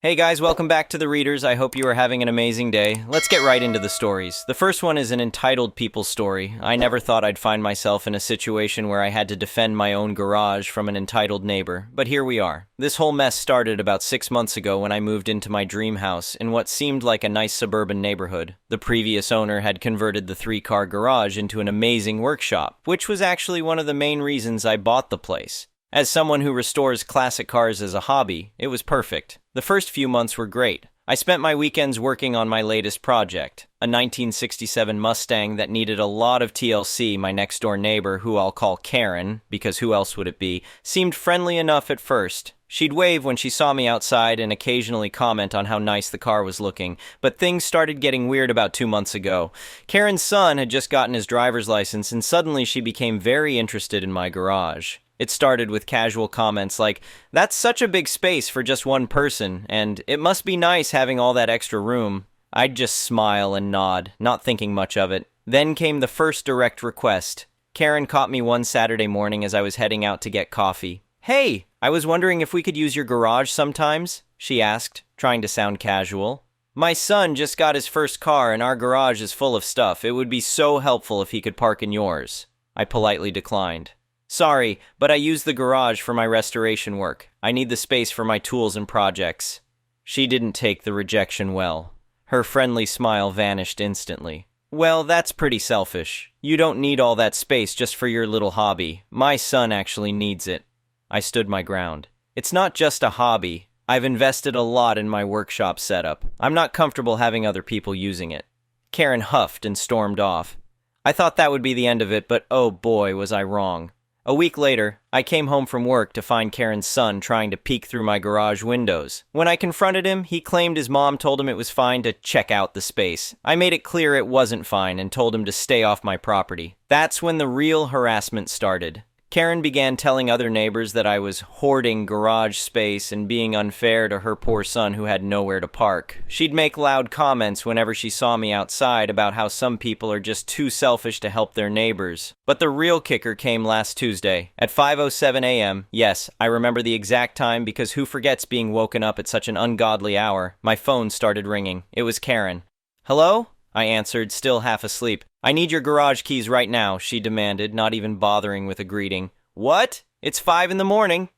Hey guys, welcome back to The Readers. I hope you are having an amazing day. Let's get right into the stories. The first one is an entitled people story. I never thought I'd find myself in a situation where I had to defend my own garage from an entitled neighbor, but here we are. This whole mess started about 6 months ago when I moved into my dream house in what seemed like a nice suburban neighborhood. The previous owner had converted the 3-car garage into an amazing workshop, which was actually one of the main reasons I bought the place. As someone who restores classic cars as a hobby, it was perfect. The first few months were great. I spent my weekends working on my latest project, a 1967 Mustang that needed a lot of TLC. My next-door neighbor, who I'll call Karen, because who else would it be, seemed friendly enough at first. She'd wave when she saw me outside and occasionally comment on how nice the car was looking, but things started getting weird about 2 months ago. Karen's son had just gotten his driver's license, and suddenly she became very interested in my garage. It started with casual comments like, "That's such a big space for just one person, and it must be nice having all that extra room." I'd just smile and nod, not thinking much of it. Then came the first direct request. Karen caught me one Saturday morning as I was heading out to get coffee. "Hey, I was wondering if we could use your garage sometimes," she asked, trying to sound casual. "My son just got his first car and our garage is full of stuff. It would be so helpful if he could park in yours." I politely declined. "Sorry, but I use the garage for my restoration work. I need the space for my tools and projects." She didn't take the rejection well. Her friendly smile vanished instantly. "Well, that's pretty selfish. You don't need all that space just for your little hobby. My son actually needs it." I stood my ground. "It's not just a hobby. I've invested a lot in my workshop setup. I'm not comfortable having other people using it." Karen huffed and stormed off. I thought that would be the end of it, but oh boy, was I wrong. A week later, I came home from work to find Karen's son trying to peek through my garage windows. When I confronted him, he claimed his mom told him it was fine to check out the space. I made it clear it wasn't fine and told him to stay off my property. That's when the real harassment started. Karen began telling other neighbors that I was hoarding garage space and being unfair to her poor son who had nowhere to park. She'd make loud comments whenever she saw me outside about how some people are just too selfish to help their neighbors. But the real kicker came last Tuesday, at 5:07 a.m. Yes, I remember the exact time because who forgets being woken up at such an ungodly hour? My phone started ringing. It was Karen. "Hello?" I answered, still half asleep. "I need your garage keys right now," she demanded, not even bothering with a greeting. "What? It's 5 in the morning."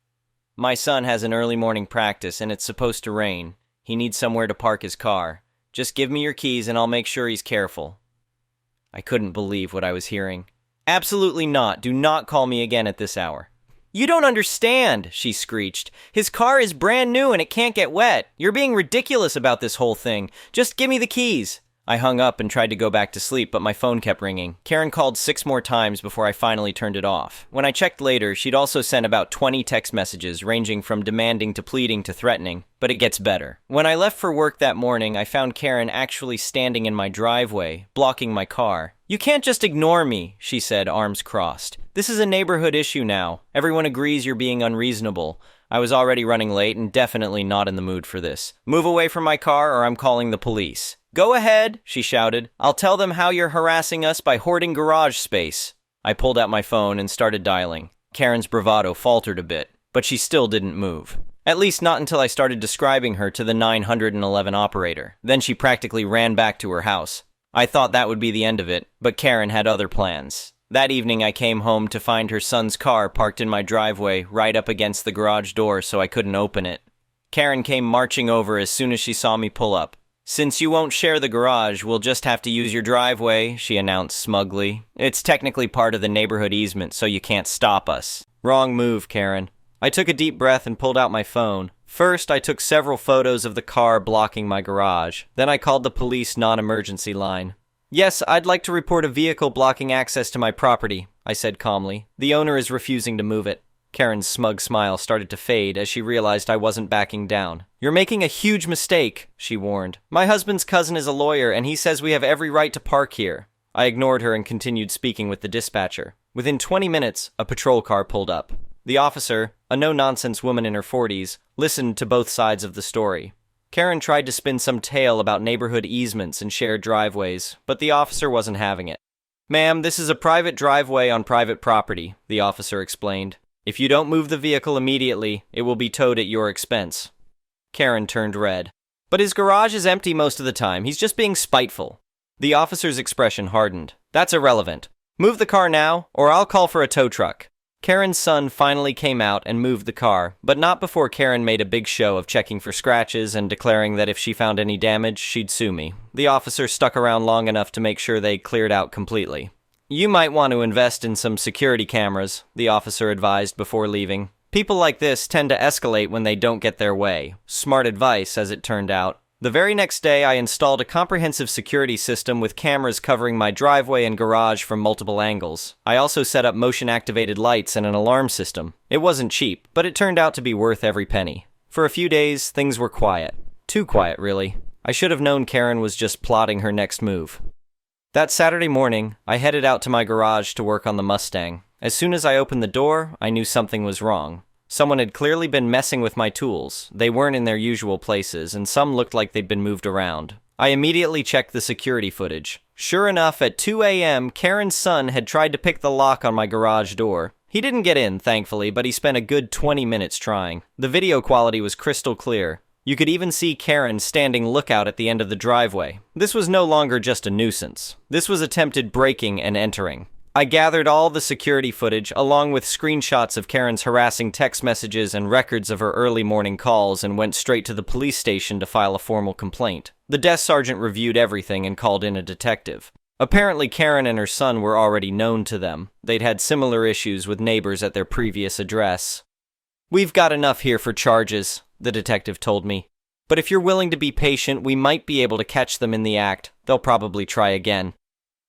"My son has an early morning practice, and it's supposed to rain. He needs somewhere to park his car. Just give me your keys, and I'll make sure he's careful." I couldn't believe what I was hearing. "Absolutely not. Do not call me again at this hour." "You don't understand," she screeched. "His car is brand new, and it can't get wet. You're being ridiculous about this whole thing. Just give me the keys." I hung up and tried to go back to sleep, but my phone kept ringing. Karen called 6 more times before I finally turned it off. When I checked later, she'd also sent about 20 text messages, ranging from demanding to pleading to threatening. But it gets better. When I left for work that morning, I found Karen actually standing in my driveway, blocking my car. "You can't just ignore me," she said, arms crossed. "This is a neighborhood issue now. Everyone agrees you're being unreasonable." I was already running late and definitely not in the mood for this. "Move away from my car or I'm calling the police." "Go ahead," she shouted. "I'll tell them how you're harassing us by hoarding garage space." I pulled out my phone and started dialing. Karen's bravado faltered a bit, but she still didn't move. At least not until I started describing her to the 911 operator. Then she practically ran back to her house. I thought that would be the end of it, but Karen had other plans. That evening I came home to find her son's car parked in my driveway right up against the garage door so I couldn't open it. Karen came marching over as soon as she saw me pull up. "Since you won't share the garage, we'll just have to use your driveway," she announced smugly. "It's technically part of the neighborhood easement, so you can't stop us." Wrong move, Karen. I took a deep breath and pulled out my phone. First, I took several photos of the car blocking my garage. Then I called the police non-emergency line. "Yes, I'd like to report a vehicle blocking access to my property," I said calmly. "The owner is refusing to move it." Karen's smug smile started to fade as she realized I wasn't backing down. "You're making a huge mistake," she warned. "My husband's cousin is a lawyer, and he says we have every right to park here." I ignored her and continued speaking with the dispatcher. Within 20 minutes, a patrol car pulled up. The officer, a no-nonsense woman in her 40s, listened to both sides of the story. Karen tried to spin some tale about neighborhood easements and shared driveways, but the officer wasn't having it. "Ma'am, this is a private driveway on private property," the officer explained. "If you don't move the vehicle immediately, it will be towed at your expense." Karen turned red. But his garage is empty most of the time. He's just being spiteful. The officer's expression hardened. That's irrelevant. Move the car now, or I'll call for a tow truck. Karen's son finally came out and moved the car, but not before Karen made a big show of checking for scratches and declaring that if she found any damage, she'd sue me. The officer stuck around long enough to make sure they cleared out completely. You might want to invest in some security cameras, the officer advised before leaving. People like this tend to escalate when they don't get their way. Smart advice, as it turned out. The very next day, I installed a comprehensive security system with cameras covering my driveway and garage from multiple angles. I also set up motion-activated lights and an alarm system. It wasn't cheap, but it turned out to be worth every penny. For a few days, things were quiet. Too quiet, really. I should have known Karen was just plotting her next move. That Saturday morning, I headed out to my garage to work on the Mustang. As soon as I opened the door, I knew something was wrong. Someone had clearly been messing with my tools. They weren't in their usual places, and some looked like they'd been moved around. I immediately checked the security footage. Sure enough, at 2 a.m., Karen's son had tried to pick the lock on my garage door. He didn't get in, thankfully, but he spent a good 20 minutes trying. The video quality was crystal clear. You could even see Karen standing lookout at the end of the driveway. This was no longer just a nuisance. This was attempted breaking and entering. I gathered all the security footage, along with screenshots of Karen's harassing text messages and records of her early morning calls, and went straight to the police station to file a formal complaint. The desk sergeant reviewed everything and called in a detective. Apparently, Karen and her son were already known to them. They'd had similar issues with neighbors at their previous address. "We've got enough here for charges," the detective told me. "But if you're willing to be patient, we might be able to catch them in the act. They'll probably try again."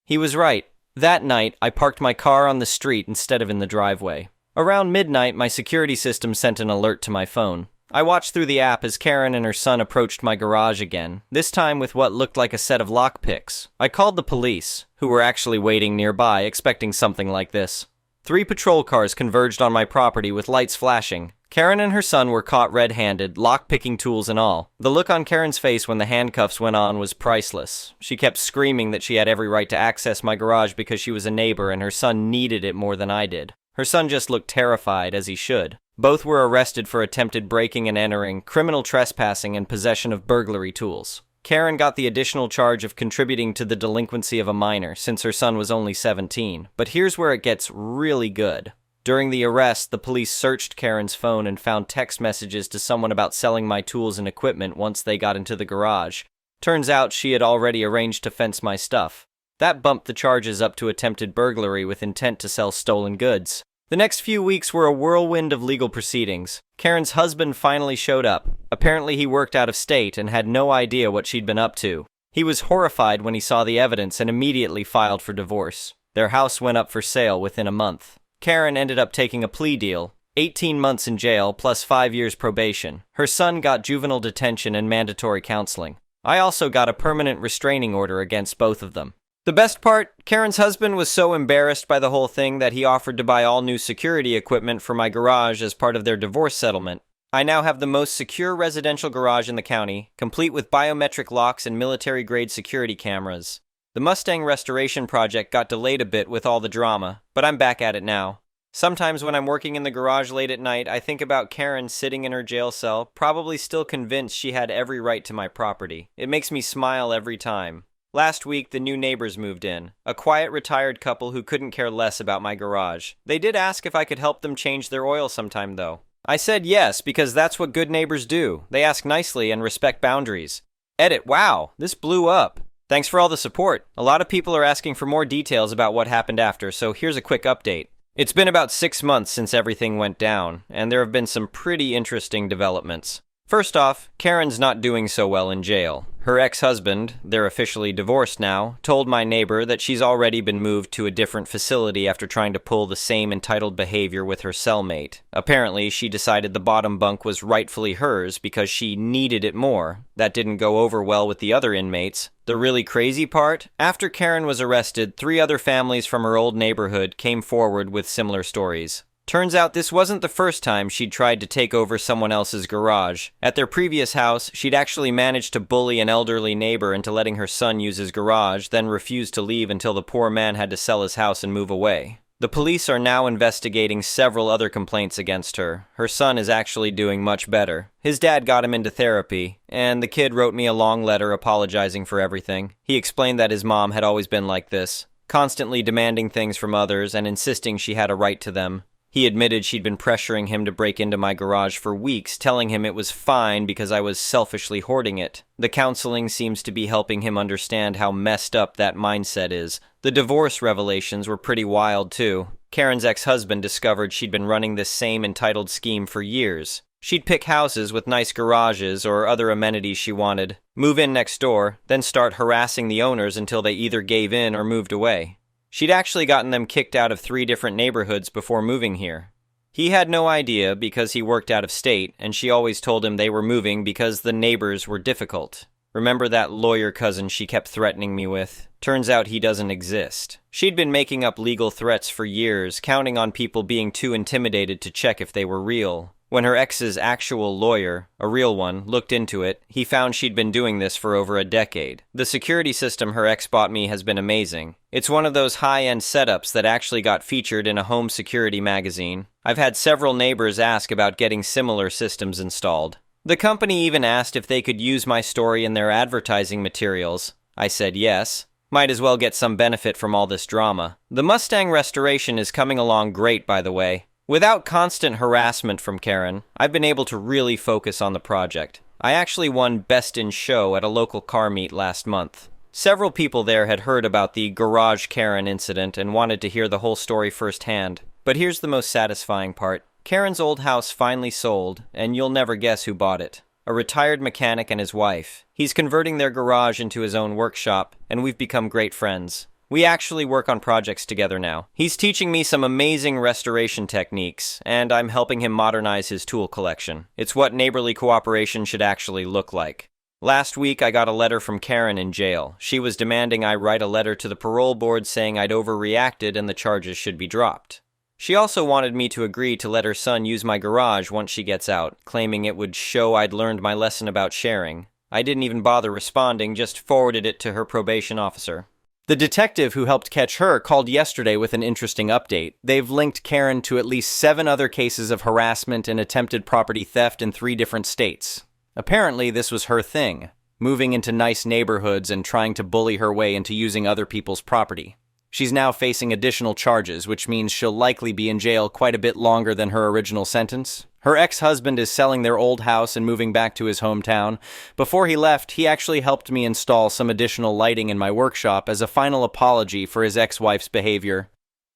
He was right. That night, I parked my car on the street instead of in the driveway. Around midnight, my security system sent an alert to my phone. I watched through the app as Karen and her son approached my garage again, this time with what looked like a set of lockpicks. I called the police, who were actually waiting nearby, expecting something like this. 3 patrol cars converged on my property with lights flashing. Karen and her son were caught red-handed, lock-picking tools and all. The look on Karen's face when the handcuffs went on was priceless. She kept screaming that she had every right to access my garage because she was a neighbor and her son needed it more than I did. Her son just looked terrified, as he should. Both were arrested for attempted breaking and entering, criminal trespassing, and possession of burglary tools. Karen got the additional charge of contributing to the delinquency of a minor, since her son was only 17. But here's where it gets really good. During the arrest, the police searched Karen's phone and found text messages to someone about selling my tools and equipment once they got into the garage. Turns out she had already arranged to fence my stuff. That bumped the charges up to attempted burglary with intent to sell stolen goods. The next few weeks were a whirlwind of legal proceedings. Karen's husband finally showed up. Apparently he worked out of state and had no idea what she'd been up to. He was horrified when he saw the evidence and immediately filed for divorce. Their house went up for sale within a month. Karen ended up taking a plea deal, 18 months in jail plus 5 years probation. Her son got juvenile detention and mandatory counseling. I also got a permanent restraining order against both of them. The best part, Karen's husband was so embarrassed by the whole thing that he offered to buy all new security equipment for my garage as part of their divorce settlement. I now have the most secure residential garage in the county, complete with biometric locks and military-grade security cameras. The Mustang restoration project got delayed a bit with all the drama, but I'm back at it now. Sometimes when I'm working in the garage late at night, I think about Karen sitting in her jail cell, probably still convinced she had every right to my property. It makes me smile every time. Last week, the new neighbors moved in, a quiet retired couple who couldn't care less about my garage. They did ask if I could help them change their oil sometime, though. I said yes, because that's what good neighbors do. They ask nicely and respect boundaries. Edit, wow, this blew up. Thanks for all the support. A lot of people are asking for more details about what happened after, so here's a quick update. It's been about 6 months since everything went down, and there have been some pretty interesting developments. First off, Karen's not doing so well in jail. Her ex-husband, they're officially divorced now, told my neighbor that she's already been moved to a different facility after trying to pull the same entitled behavior with her cellmate. Apparently, she decided the bottom bunk was rightfully hers because she needed it more. That didn't go over well with the other inmates. The really crazy part? After Karen was arrested, 3 other families from her old neighborhood came forward with similar stories. Turns out this wasn't the first time she'd tried to take over someone else's garage. At their previous house, she'd actually managed to bully an elderly neighbor into letting her son use his garage, then refused to leave until the poor man had to sell his house and move away. The The police are now investigating several other complaints against her. Her son is actually doing much better. His dad got him into therapy, and the kid wrote me a long letter apologizing for everything. He explained that his mom had always been like this, constantly demanding things from others and insisting she had a right to them. He admitted she'd been pressuring him to break into my garage for weeks, telling him it was fine because I was selfishly hoarding it. The counseling seems to be helping him understand how messed up that mindset is. The divorce revelations were pretty wild, too. Karen's ex-husband discovered she'd been running this same entitled scheme for years. She'd pick houses with nice garages or other amenities she wanted, move in next door, then start harassing the owners until they either gave in or moved away. She'd actually gotten them kicked out of 3 different neighborhoods before moving here. He had no idea because he worked out of state, and she always told him they were moving because the neighbors were difficult. Remember that lawyer cousin she kept threatening me with? Turns out he doesn't exist. She'd been making up legal threats for years, counting on people being too intimidated to check if they were real. When her ex's actual lawyer, a real one, looked into it, he found she'd been doing this for over a decade. The security system her ex bought me has been amazing. It's one of those high-end setups that actually got featured in a home security magazine. I've had several neighbors ask about getting similar systems installed. The company even asked if they could use my story in their advertising materials. I said yes. Might as well get some benefit from all this drama. The Mustang restoration is coming along great, by the way. Without constant harassment from Karen, I've been able to really focus on the project. I actually won Best in Show at a local car meet last month. Several people there had heard about the Garage Karen incident and wanted to hear the whole story firsthand. But here's the most satisfying part. Karen's old house finally sold, and you'll never guess who bought it. A retired mechanic and his wife. He's converting their garage into his own workshop, and we've become great friends. We actually work on projects together now. He's teaching me some amazing restoration techniques, and I'm helping him modernize his tool collection. It's what neighborly cooperation should actually look like. Last week, I got a letter from Karen in jail. She was demanding I write a letter to the parole board saying I'd overreacted and the charges should be dropped. She also wanted me to agree to let her son use my garage once she gets out, claiming it would show I'd learned my lesson about sharing. I didn't even bother responding, just forwarded it to her probation officer. The detective who helped catch her called yesterday with an interesting update. They've linked Karen to at least 7 other cases of harassment and attempted property theft in 3 different states. Apparently, this was her thing, moving into nice neighborhoods and trying to bully her way into using other people's property. She's now facing additional charges, which means she'll likely be in jail quite a bit longer than her original sentence. Her ex-husband is selling their old house and moving back to his hometown. Before he left, he actually helped me install some additional lighting in my workshop as a final apology for his ex-wife's behavior.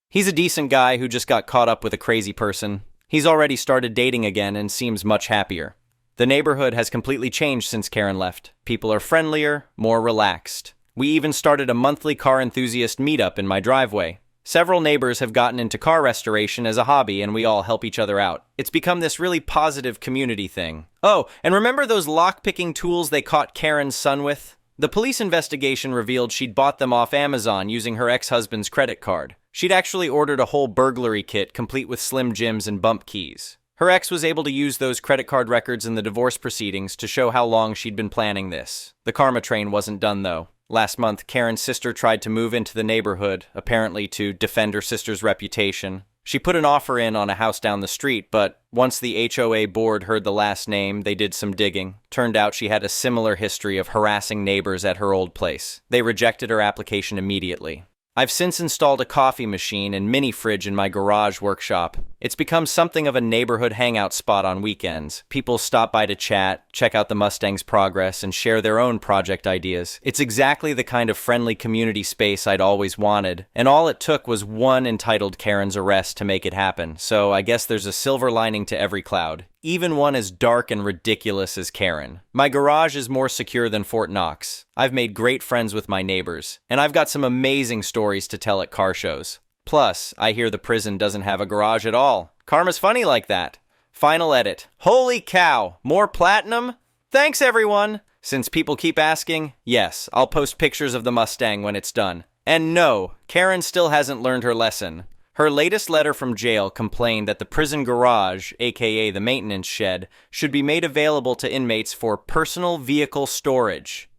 He's a decent guy who just got caught up with a crazy person. He's already started dating again and seems much happier. The neighborhood has completely changed since Karen left. People are friendlier, more relaxed. We even started a monthly car enthusiast meetup in my driveway. Several neighbors have gotten into car restoration as a hobby, and we all help each other out. It's become this really positive community thing. Oh, and remember those lock-picking tools they caught Karen's son with? The police investigation revealed she'd bought them off Amazon using her ex-husband's credit card. She'd actually ordered a whole burglary kit complete with Slim Jims and bump keys. Her ex was able to use those credit card records in the divorce proceedings to show how long she'd been planning this. The karma train wasn't done, though. Last month, Karen's sister tried to move into the neighborhood, apparently to defend her sister's reputation. She put an offer in on a house down the street, but once the HOA board heard the last name, they did some digging. Turned out she had a similar history of harassing neighbors at her old place. They rejected her application immediately. I've since installed a coffee machine and mini fridge in my garage workshop. It's become something of a neighborhood hangout spot on weekends. People stop by to chat, check out the Mustang's progress, and share their own project ideas. It's exactly the kind of friendly community space I'd always wanted, and all it took was one entitled Karen's arrest to make it happen, so I guess there's a silver lining to every cloud. Even one as dark and ridiculous as Karen. My garage is more secure than Fort Knox. I've made great friends with my neighbors, and I've got some amazing stories to tell at car shows. Plus, I hear the prison doesn't have a garage at all. Karma's funny like that. Final edit. Holy cow! More platinum? Thanks, everyone! Since people keep asking, yes, I'll post pictures of the Mustang when it's done. And no, Karen still hasn't learned her lesson. Her latest letter from jail complained that the prison garage, aka the maintenance shed, should be made available to inmates for personal vehicle storage.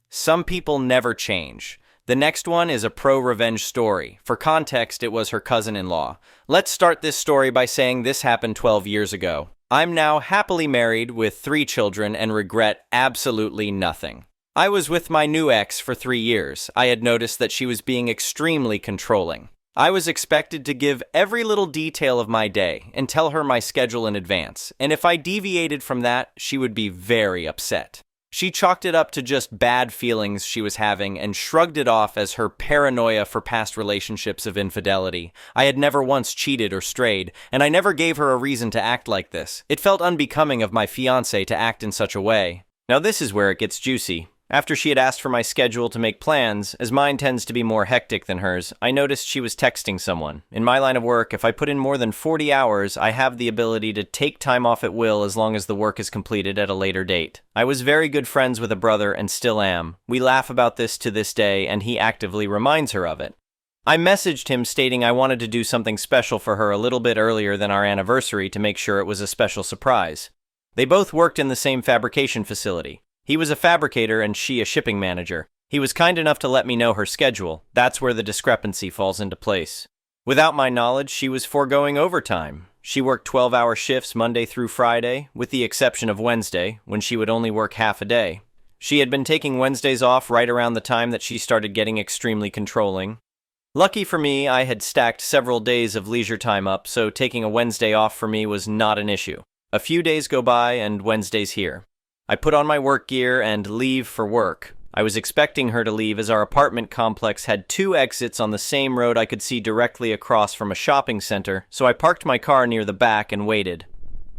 Some people never change. The next one is a pro-revenge story. For context, it was her cousin-in-law. Let's start this story by saying this happened 12 years ago. I'm now happily married with 3 children and regret absolutely nothing. I was with my new ex for 3 years. I had noticed that she was being extremely controlling. I was expected to give every little detail of my day and tell her my schedule in advance, and if I deviated from that, she would be very upset. She chalked it up to just bad feelings she was having and shrugged it off as her paranoia for past relationships of infidelity. I had never once cheated or strayed, and I never gave her a reason to act like this. It felt unbecoming of my fiancé to act in such a way. Now this is where it gets juicy. After she had asked for my schedule to make plans, as mine tends to be more hectic than hers, I noticed she was texting someone. In my line of work, if I put in more than 40 hours, I have the ability to take time off at will as long as the work is completed at a later date. I was very good friends with a brother and still am. We laugh about this to this day, and he actively reminds her of it. I messaged him stating I wanted to do something special for her a little bit earlier than our anniversary to make sure it was a special surprise. They both worked in the same fabrication facility. He was a fabricator and she a shipping manager. He was kind enough to let me know her schedule. That's where the discrepancy falls into place. Without my knowledge, she was foregoing overtime. She worked 12-hour shifts Monday through Friday, with the exception of Wednesday, when she would only work half a day. She had been taking Wednesdays off right around the time that she started getting extremely controlling. Lucky for me, I had stacked several days of leisure time up, so taking a Wednesday off for me was not an issue. A few days go by and Wednesday's here. I put on my work gear and leave for work. I was expecting her to leave as our apartment complex had 2 exits on the same road I could see directly across from a shopping center, so I parked my car near the back and waited.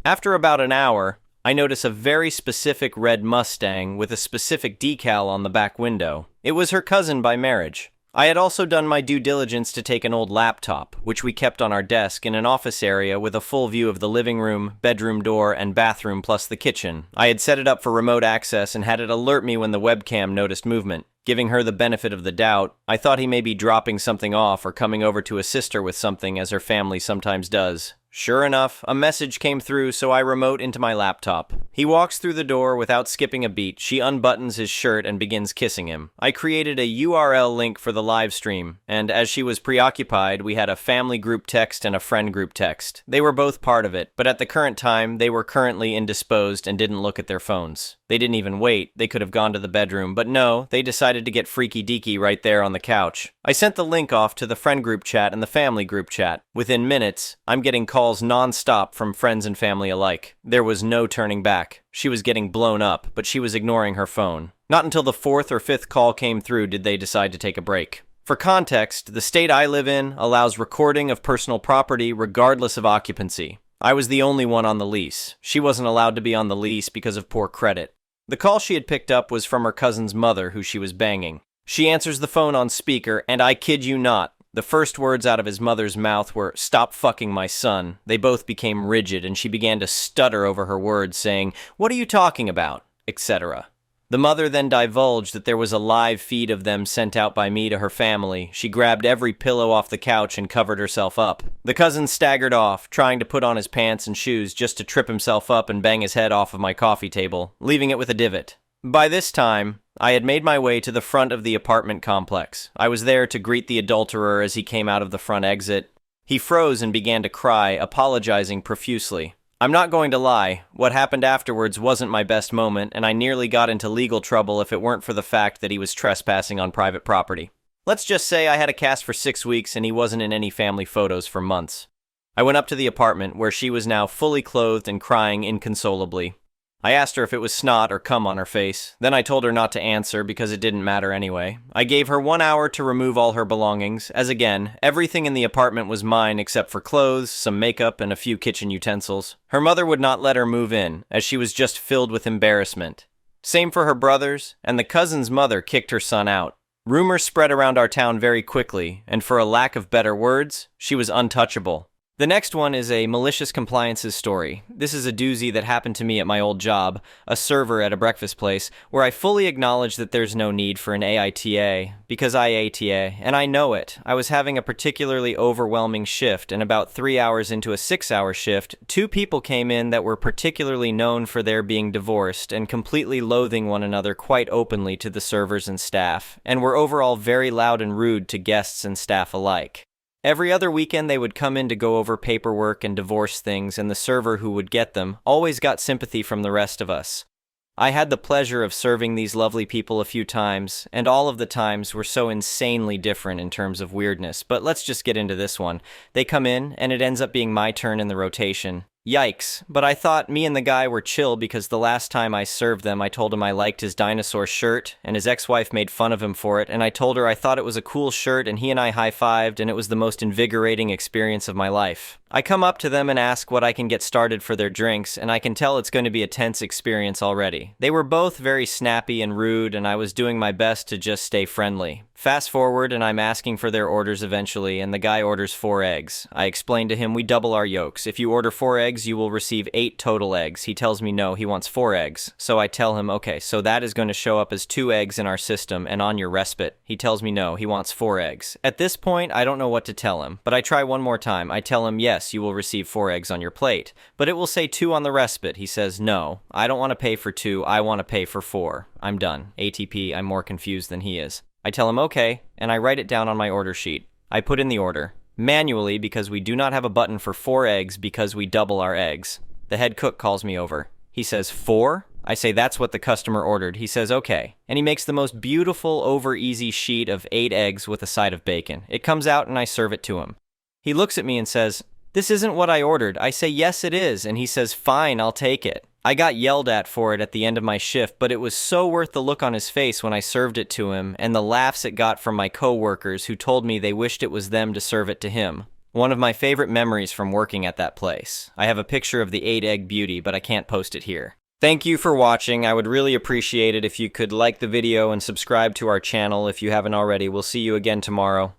After about an hour, I notice a very specific red Mustang with a specific decal on the back window. It was her cousin by marriage. I had also done my due diligence to take an old laptop, which we kept on our desk in an office area with a full view of the living room, bedroom door, and bathroom plus the kitchen. I had set it up for remote access and had it alert me when the webcam noticed movement. Giving her the benefit of the doubt, I thought he may be dropping something off or coming over to assist her with something as her family sometimes does. Sure enough, a message came through, so I remote into my laptop. He walks through the door without skipping a beat. She unbuttons his shirt and begins kissing him. I created a URL link for the live stream, and as she was preoccupied, we had a family group text and a friend group text. They were both part of it, but at the current time, they were currently indisposed and didn't look at their phones. They didn't even wait. They could have gone to the bedroom, but no, they decided to get freaky deaky right there on the couch. I sent the link off to the friend group chat and the family group chat. Within minutes, I'm getting calls non-stop from friends and family alike. There was no turning back. She was getting blown up, but she was ignoring her phone. Not until the 4th or 5th call came through did they decide to take a break. For context, the state I live in allows recording of personal property regardless of occupancy. I was the only one on the lease. She wasn't allowed to be on the lease because of poor credit. The call she had picked up was from her cousin's mother, who she was banging. She answers the phone on speaker, and I kid you not, the first words out of his mother's mouth were, "Stop fucking my son." They both became rigid, and she began to stutter over her words, saying, "What are you talking about?" etc. The mother then divulged that there was a live feed of them sent out by me to her family. She grabbed every pillow off the couch and covered herself up. The cousin staggered off, trying to put on his pants and shoes just to trip himself up and bang his head off of my coffee table, leaving it with a divot. By this time, I had made my way to the front of the apartment complex. I was there to greet the adulterer as he came out of the front exit. He froze and began to cry, apologizing profusely. I'm not going to lie, what happened afterwards wasn't my best moment, and I nearly got into legal trouble if it weren't for the fact that he was trespassing on private property. Let's just say I had a cast for 6 weeks and he wasn't in any family photos for months. I went up to the apartment, where she was now fully clothed and crying inconsolably. I asked her if it was snot or cum on her face. Then I told her not to answer because it didn't matter anyway. I gave her 1 hour to remove all her belongings, as again, everything in the apartment was mine except for clothes, some makeup, and a few kitchen utensils. Her mother would not let her move in, as she was just filled with embarrassment. Same for her brothers, and the cousin's mother kicked her son out. Rumors spread around our town very quickly, and for a lack of better words, she was untouchable. The next one is a malicious compliances story. This is a doozy that happened to me at my old job, a server at a breakfast place, where I fully acknowledge that there's no need for an AITA, because I ATA, and I know it. I was having a particularly overwhelming shift, and about 3 hours into a 6-hour shift, 2 people came in that were particularly known for their being divorced and completely loathing one another quite openly to the servers and staff, and were overall very loud and rude to guests and staff alike. Every other weekend they would come in to go over paperwork and divorce things, and the server who would get them always got sympathy from the rest of us. I had the pleasure of serving these lovely people a few times, and all of the times were so insanely different in terms of weirdness, but let's just get into this one. They come in, and it ends up being my turn in the rotation. Yikes, but I thought me and the guy were chill because the last time I served them I told him I liked his dinosaur shirt, and his ex-wife made fun of him for it, and I told her I thought it was a cool shirt, and he and I high-fived, and it was the most invigorating experience of my life. I come up to them and ask what I can get started for their drinks, and I can tell it's going to be a tense experience already. They were both very snappy and rude, and I was doing my best to just stay friendly. Fast forward, and I'm asking for their orders eventually, and the guy orders 4 eggs. I explain to him we double our yolks. If you order 4 eggs, you will receive 8 total eggs. He tells me no, he wants 4 eggs. So I tell him, okay, so that is going to show up as 2 eggs in our system and on your respite. He tells me no, he wants 4 eggs. At this point, I don't know what to tell him, but I try one more time. I tell him, yes, you will receive 4 eggs on your plate, but it will say 2 on the respite. He says, no, I don't want to pay for 2, I want to pay for 4. I'm done. ATP, I'm more confused than he is. I tell him okay, and I write it down on my order sheet. I put in the order. Manually, because we do not have a button for 4 eggs because we double our eggs. The head cook calls me over. He says, 4? I say, that's what the customer ordered. He says, okay. And he makes the most beautiful, over-easy sheet of 8 eggs with a side of bacon. It comes out and I serve it to him. He looks at me and says, this isn't what I ordered. I say, yes, it is. And he says, fine, I'll take it. I got yelled at for it at the end of my shift, but it was so worth the look on his face when I served it to him, and the laughs it got from my coworkers who told me they wished it was them to serve it to him. One of my favorite memories from working at that place. I have a picture of the 8-egg beauty, but I can't post it here. Thank you for watching. I would really appreciate it if you could like the video and subscribe to our channel if you haven't already. We'll see you again tomorrow.